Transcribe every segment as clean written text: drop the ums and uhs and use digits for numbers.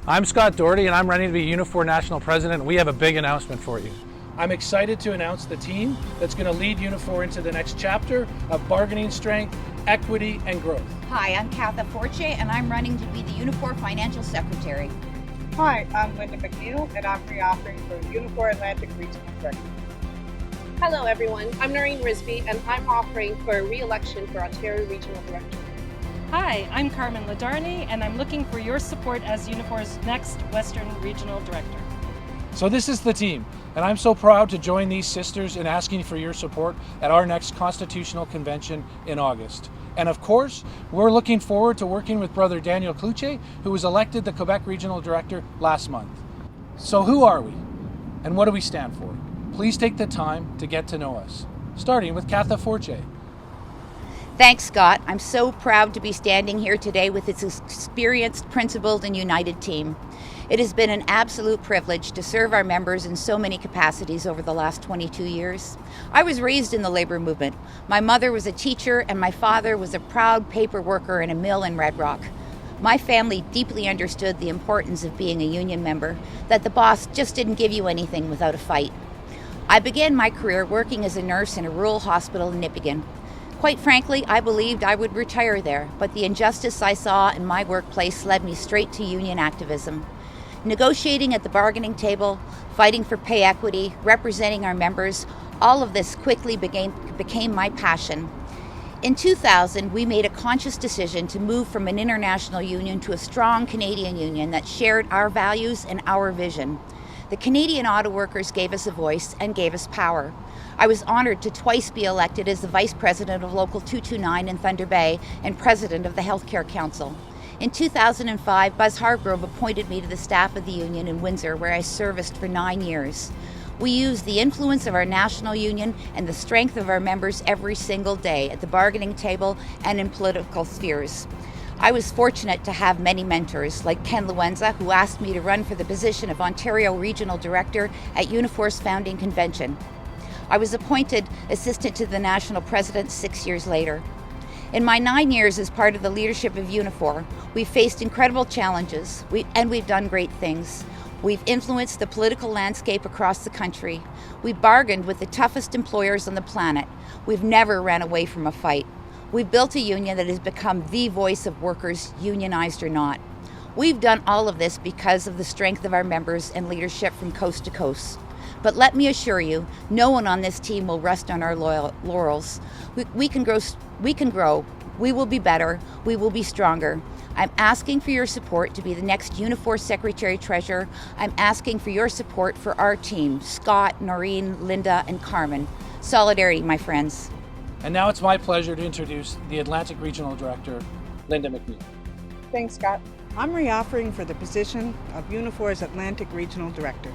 I'm Scott Doherty, and I'm running to be Unifor National President, and we have a big announcement for you. I'm excited to announce the team that's going to lead Unifor into the next chapter of bargaining strength, equity, and growth. Hi, I'm Katha Fortier, and I'm running to be the Unifor Financial Secretary. Hi, I'm MacNeil, and I'm offering for Unifor Atlantic Regional Director. Hello everyone, I'm Naureen Rizvi, and I'm offering for re-election for Ontario Regional Director. Hi, I'm Carmen LeDarney, and I'm looking for your support as Unifor's next Western Regional Director. So this is the team, and I'm so proud to join these sisters in asking for your support at our next Constitutional Convention in August. And of course, we're looking forward to working with Brother Daniel Cloutier, who was elected the Quebec Regional Director last month. So who are we, and what do we stand for? Please take the time to get to know us, starting with Katha Fortier. Thanks, Scott. I'm so proud to be standing here today with this experienced, principled, and united team. It has been an absolute privilege to serve our members in so many capacities over the last 22 years. I was raised in the labor movement. My mother was a teacher, and my father was a proud paper worker in a mill in Red Rock. My family deeply understood the importance of being a union member, that the boss just didn't give you anything without a fight. I began my career working as a nurse in a rural hospital in Nipigon. Quite frankly, I believed I would retire there, but the injustice I saw in my workplace led me straight to union activism. Negotiating at the bargaining table, fighting for pay equity, representing our members, all of this quickly became my passion. In 2000, we made a conscious decision to move from an international union to a strong Canadian union that shared our values and our vision. The Canadian Auto Workers gave us a voice and gave us power. I was honored to twice be elected as the Vice President of Local 229 in Thunder Bay and President of the Healthcare Council. In 2005, Buzz Hargrove appointed me to the staff of the union in Windsor, where I serviced for 9 years. We used the influence of our national union and the strength of our members every single day at the bargaining table and in political spheres. I was fortunate to have many mentors, like Ken Luenza, who asked me to run for the position of Ontario Regional Director at Unifor's founding convention. I was appointed assistant to the National President 6 years later. In my 9 years as part of the leadership of Unifor, we've faced incredible challenges, and we've done great things. We've influenced the political landscape across the country. We've bargained with the toughest employers on the planet. We've never ran away from a fight. We've built a union that has become the voice of workers, unionized or not. We've done all of this because of the strength of our members and leadership from coast to coast. But let me assure you, no one on this team will rest on our laurels. We can grow. We will be better. We will be stronger. I'm asking for your support to be the next Unifor Secretary-Treasurer. I'm asking for your support for our team, Scott, Naureen, Linda, and Carmen. Solidarity, my friends. And now it's my pleasure to introduce the Atlantic Regional Director, Linda MacNeil. Thanks, Scott. I'm reoffering for the position of Unifor's Atlantic Regional Director.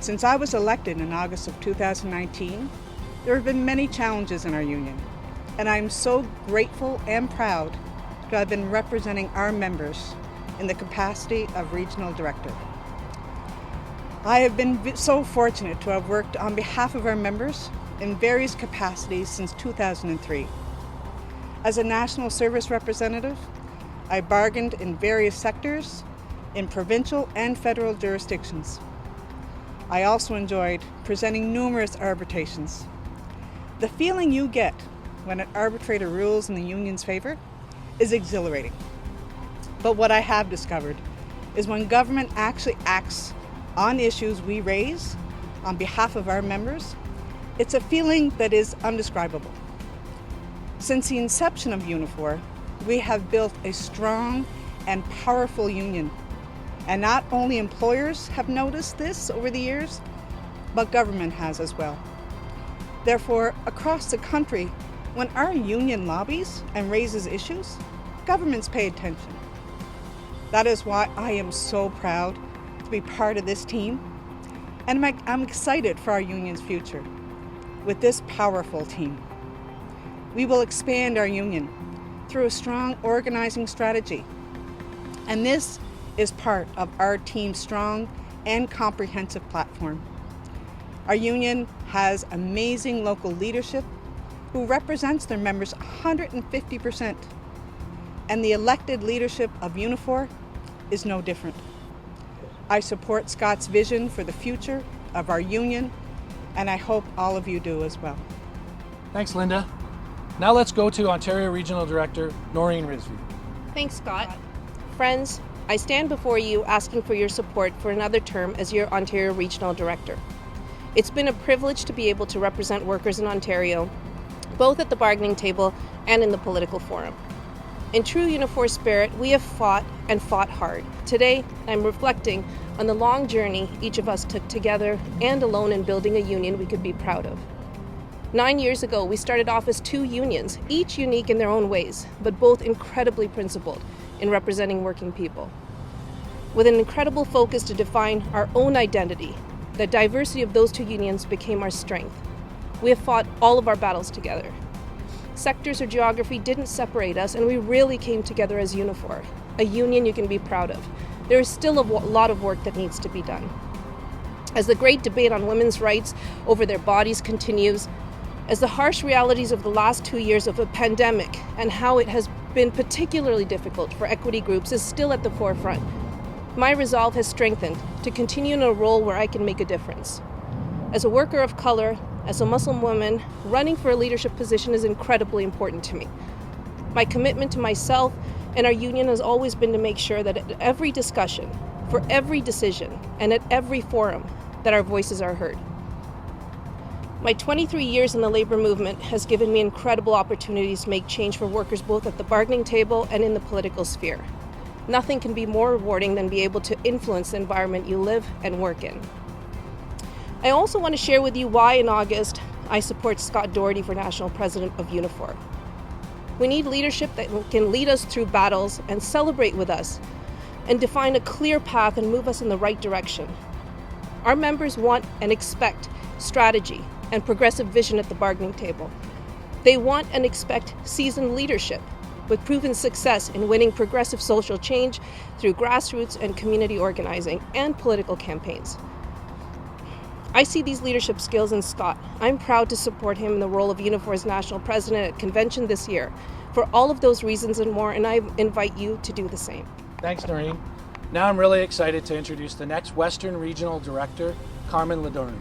Since I was elected in August of 2019, there have been many challenges in our union, and I'm so grateful and proud to have been representing our members in the capacity of Regional Director. I have been so fortunate to have worked on behalf of our members in various capacities since 2003. As a national service representative, I bargained in various sectors in provincial and federal jurisdictions. I also enjoyed presenting numerous arbitrations. The feeling you get when an arbitrator rules in the union's favor is exhilarating. But what I have discovered is when government actually acts on issues we raise on behalf of our members, it's a feeling that is undescribable. Since the inception of Unifor, we have built a strong and powerful union. And not only employers have noticed this over the years, but government has as well. Therefore, across the country, when our union lobbies and raises issues, governments pay attention. That is why I am so proud to be part of this team, and I'm excited for our union's future. With this powerful team, we will expand our union through a strong organizing strategy, and this is part of our team's strong and comprehensive platform. Our union has amazing local leadership who represents their members 150%, and the elected leadership of Unifor is no different. I support Scott's vision for the future of our union, and I hope all of you do as well. Thanks, Linda. Now let's go to Ontario Regional Director Naureen Rizvi. Thanks, Scott. Friends, I stand before you asking for your support for another term as your Ontario Regional Director. It's been a privilege to be able to represent workers in Ontario, both at the bargaining table and in the political forum. In true Unifor spirit, we have fought and fought hard. Today, I'm reflecting on the long journey each of us took together and alone in building a union we could be proud of. 9 years ago, we started off as two unions, each unique in their own ways, but both incredibly principled in representing working people. With an incredible focus to define our own identity, the diversity of those two unions became our strength. We have fought all of our battles together. Sectors or geography didn't separate us, and we really came together as Unifor, a union you can be proud of. There is still a lot of work that needs to be done. As the great debate on women's rights over their bodies continues, as the harsh realities of the last 2 years of a pandemic and how it has been particularly difficult for equity groups is still at the forefront, my resolve has strengthened to continue in a role where I can make a difference. As a worker of color, as a Muslim woman, running for a leadership position is incredibly important to me. My commitment to myself and our union has always been to make sure that at every discussion, for every decision, and at every forum, that our voices are heard. My 23 years in the labor movement has given me incredible opportunities to make change for workers both at the bargaining table and in the political sphere. Nothing can be more rewarding than be able to influence the environment you live and work in. I also want to share with you why in August I support Scott Doherty for National President of Unifor. We need leadership that can lead us through battles and celebrate with us and define a clear path and move us in the right direction. Our members want and expect strategy and progressive vision at the bargaining table. They want and expect seasoned leadership with proven success in winning progressive social change through grassroots and community organizing and political campaigns. I see these leadership skills in Scott. I'm proud to support him in the role of Unifor's National President at Convention this year. For all of those reasons and more, and I invite you to do the same. Thanks, Naureen. Now I'm really excited to introduce the next Western Regional Director, Carmen LeDarney.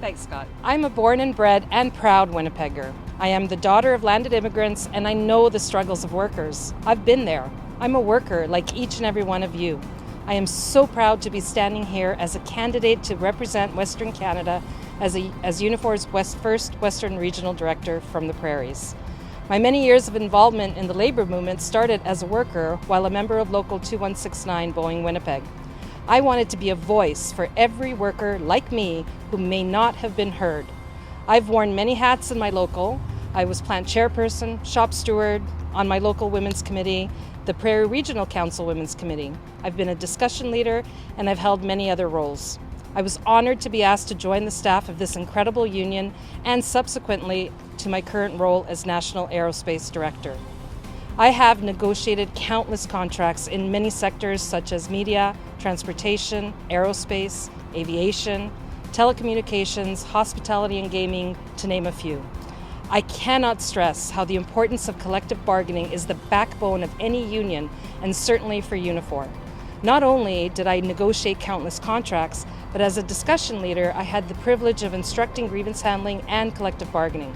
Thanks, Scott. I'm a born and bred and proud Winnipegger. I am the daughter of landed immigrants, and I know the struggles of workers. I've been there. I'm a worker like each and every one of you. I am so proud to be standing here as a candidate to represent Western Canada as Unifor's first Western Regional Director from the Prairies. My many years of involvement in the labor movement started as a worker while a member of Local 2169 Boeing Winnipeg. I wanted to be a voice for every worker like me who may not have been heard. I've worn many hats in my local. I was plant chairperson, shop steward, on my local women's committee, the Prairie Regional Council Women's Committee. I've been a discussion leader, and I've held many other roles. I was honored to be asked to join the staff of this incredible union and subsequently to my current role as National Aerospace Director. I have negotiated countless contracts in many sectors such as media, transportation, aerospace, aviation, telecommunications, hospitality and gaming, to name a few. I cannot stress how the importance of collective bargaining is the backbone of any union, and certainly for Unifor. Not only did I negotiate countless contracts, but as a discussion leader, I had the privilege of instructing grievance handling and collective bargaining.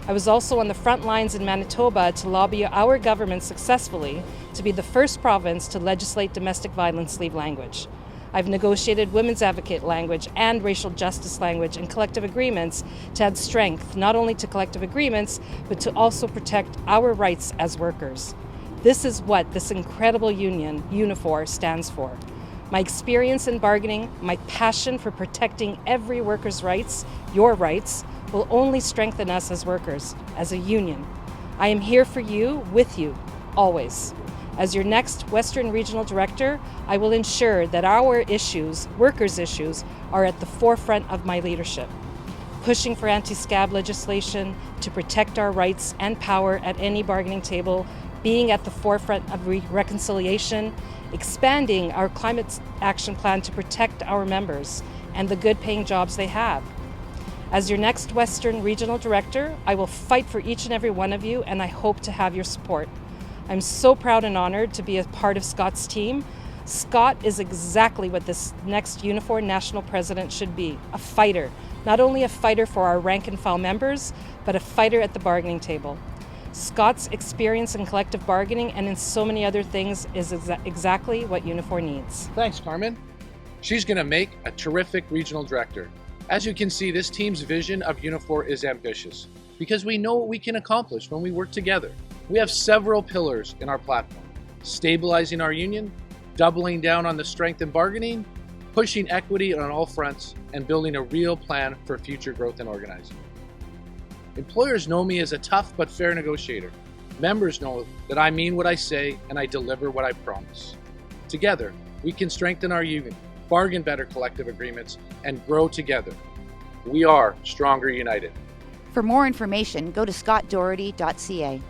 I was also on the front lines in Manitoba to lobby our government successfully to be the first province to legislate domestic violence leave language. I've negotiated women's advocate language and racial justice language in collective agreements to add strength not only to collective agreements, but to also protect our rights as workers. This is what this incredible union, Unifor, stands for. My experience in bargaining, my passion for protecting every worker's rights, your rights, will only strengthen us as workers, as a union. I am here for you, with you, always. As your next Western Regional Director, I will ensure that our issues, workers' issues, are at the forefront of my leadership. Pushing for anti-scab legislation to protect our rights and power at any bargaining table, being at the forefront of reconciliation, expanding our climate action plan to protect our members and the good-paying jobs they have. As your next Western Regional Director, I will fight for each and every one of you, and I hope to have your support. I'm so proud and honored to be a part of Scott's team. Scott is exactly what this next Unifor National President should be, a fighter. Not only a fighter for our rank and file members, but a fighter at the bargaining table. Scott's experience in collective bargaining and in so many other things is exactly what Unifor needs. Thanks, Carmen. She's going to make a terrific regional director. As you can see, this team's vision of Unifor is ambitious because we know what we can accomplish when we work together. We have several pillars in our platform: stabilizing our union, doubling down on the strength in bargaining, pushing equity on all fronts, and building a real plan for future growth and organizing. Employers know me as a tough but fair negotiator. Members know that I mean what I say and I deliver what I promise. Together, we can strengthen our union, bargain better collective agreements, and grow together. We are stronger united. For more information, go to scottdoherty.ca.